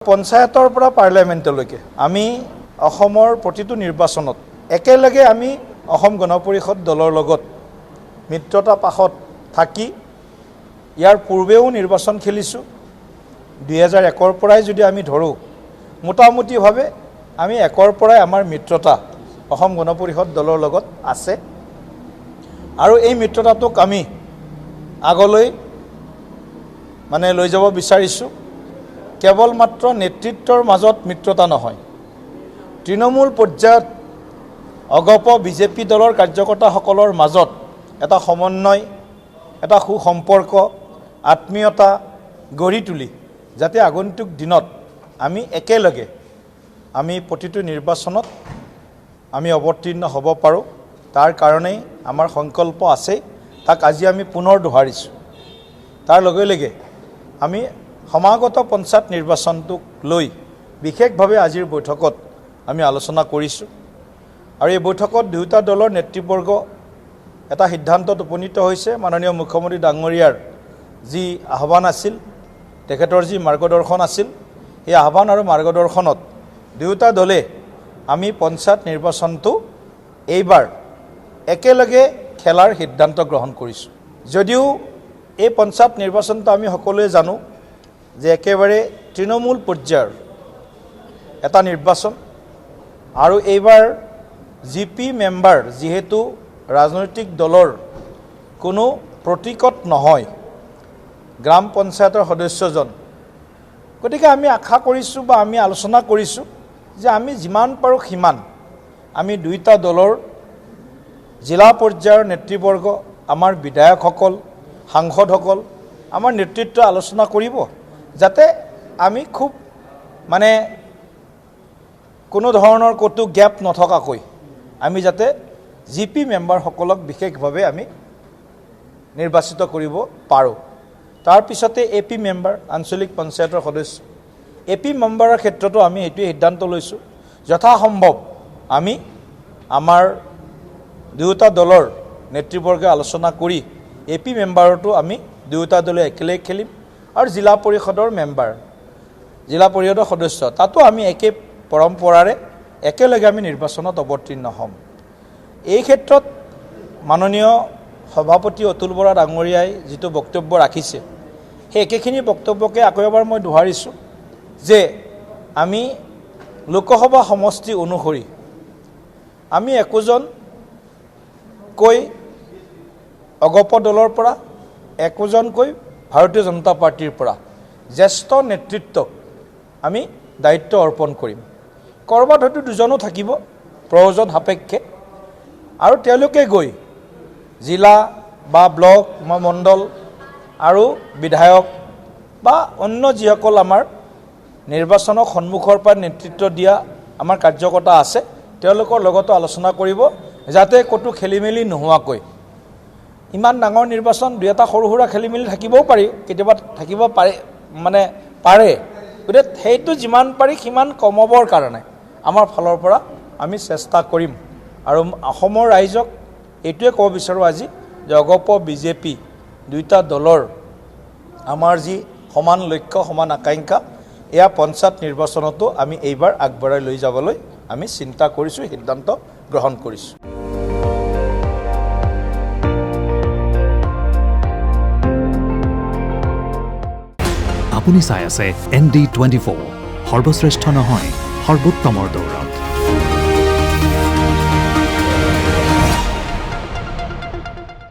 পঞ্চায়তৰ পৰা পাৰ্লিয়ামেণ্টলৈকে আমি অসমৰ প্ৰতিটো নিৰ্বাচনত একেলগে আমি অসম গণ পৰিষদ দলৰ লগত মিত্ৰতা পাশত থাকি ইয়াৰ পূৰ্বেও নিৰ্বাচন খেলিছোঁ 2001ৰ পৰাই যদি আমি ধৰোঁ মোটামুটিভাৱে আমি একৰ পৰাই আমাৰ মিত্ৰতা অসম গণ পৰিষদ দলৰ লগত আছে আৰু এই মিত্ৰতাটোক আমি আগলৈ লৈ যাব বিচাৰিছোঁ কেৱল মাত্ৰ নেতৃত্বৰ মাজত মিত্ৰতা নহয় তৃণমূল পৰ্যায়ত অগপ বিজেপি দলৰ কাৰ্যকৰ্তাসকলৰ মাজত এটা সমন্বয় এটা সুসম্পৰ্ক আত্মীয়তা গঢ়ি তুলি যাতে আগন্তুক দিনত আমি একেলগে আমি প্ৰতিটো নিৰ্বাচনত আমি অৱতীৰ্ণ হ'ব পাৰোঁ তাৰ কাৰণেই আমাৰ সংকল্প আছে তাক আজি আমি পুনৰ দোহাৰিছোঁ তাৰ লগে লগে আমি সমাগত পঞ্চায়ত নিৰ্বাচনটোক লৈ বিশেষভাৱে আজিৰ বৈঠকত আমি আলোচনা কৰিছোঁ আৰু এই বৈঠকত দুয়োটা দলৰ নেতৃবৰ্গ এটা সিদ্ধান্তত উপনীত হৈছে মাননীয় মুখ্যমন্ত্ৰী ডাঙৰীয়াৰ যি আহ্বান আছিল তেখেতৰ যি মাৰ্গদৰ্শন আছিল এই আহ্বান আৰু মাৰ্গদৰ্শনত দুয়োটা দলে আমি পঞ্চায়ত নিৰ্বাচনটো এইবাৰ একেলগে খেলাৰ সিদ্ধান্ত গ্ৰহণ কৰিছোঁ যদিও এই পঞ্চায়ত নিৰ্বাচনটো আমি সকলোৱে জানো যে একেবাৰে তৃণমূল পৰ্যায়ৰ এটা নিৰ্বাচন আৰু এইবাৰ জিপি মেম্বাৰ যিহেতু ৰাজনৈতিক দলৰ কোনো প্ৰতীকত নহয় গ্ৰাম পঞ্চায়তৰ সদস্যজন গতিকে আমি আশা কৰিছোঁ বা আমি আলোচনা কৰিছোঁ যে আমি যিমান পাৰোঁ সিমান আমি দুইটা দলৰ জিলা পৰ্যায়ৰ নেতৃবৰ্গ আমাৰ বিধায়কসকল সাংসদসকল আমাৰ নেতৃত্ব আলোচনা কৰিব যাতে আমি খুব কোনো ধৰণৰ কতো গ্যাপ নথকাকৈ আমি যাতে জিপি মেম্বাৰসকলক বিশেষভাৱে আমি নিৰ্বাচিত কৰিব পাৰোঁ তাৰ পিছতে এপি মেম্বাৰ আঞ্চলিক পঞ্চায়তৰ সদস্য এপি মেম্বাৰৰ ক্ষেত্ৰতো আমি এইটোৱে সিদ্ধান্ত লৈছোঁ যথাসম্ভৱ আমি আমাৰ দুয়োটা দলৰ নেতৃবৰ্গে আলোচনা কৰি এপি মেম্বাৰতো আমি দুয়োটা দলে একেলগে খেলিম আৰু জিলা পৰিষদৰ মেম্বাৰ জিলা পৰিষদৰ সদস্য তাতো আমি একে পৰম্পৰাৰে একেলগে আমি নিৰ্বাচনত অৱতীৰ্ণ হ'ম এই ক্ষেত্ৰত মাননীয় সভাপতি অতুল বৰা ডাঙৰীয়াই যিটো বক্তব্য ৰাখিছে সেই একেখিনি বক্তব্যকে আকৌ এবাৰ মই দোহাৰিছোঁ যে আমি লোকসভা সমষ্টি অনুসৰি আমি একোজনকৈ অগপ দলৰ পৰা একোজনকৈ ভাৰতীয় জনতা পাৰ্টিৰ পৰা জ্যেষ্ঠ নেতৃত্বক আমি দায়িত্ব অৰ্পণ কৰিম ক'ৰবাত হয়তো দুজনো থাকিব প্ৰয়োজন সাপেক্ষে আৰু তেওঁলোকে গৈ জিলা বা ব্লক মণ্ডল আৰু বিধায়ক বা অন্য যিসকল আমাৰ নিৰ্বাচনৰ সন্মুখৰ পৰা নেতৃত্ব দিয়া আমাৰ কাৰ্যকৰ্তা আছে তেওঁলোকৰ লগতো আলোচনা কৰিব যাতে ক'তো খেলিমেলি নোহোৱাকৈ ইমান ডাঙৰ নিৰ্বাচন দুই এটা সৰু সুৰা খেলিমেলি থাকিবও পাৰি কেতিয়াবা থাকিব পাৰে পাৰে গতিকে সেইটো যিমান পাৰি সিমান কমাবৰ কাৰণে আমাৰ ফালৰ পৰা আমি চেষ্টা কৰিম আৰু অসমৰ ৰাইজক এইটোৱে ক'ব বিচাৰোঁ আজি যে অগপ বিজেপি দুইটা দলৰ আমাৰ যি সমান লক্ষ্য সমান আকাংক্ষা এয়া পঞ্চায়ত নিৰ্বাচনতো আমি এইবাৰ আগবঢ়াই লৈ যাবলৈ আমি চিন্তা কৰিছোঁ সিদ্ধান্ত গ্ৰহণ কৰিছোঁ আপুনি চাই আছে ND24 সৰ্বশ্ৰেষ্ঠ নহয় সৰ্বোত্তমৰ দৌৰত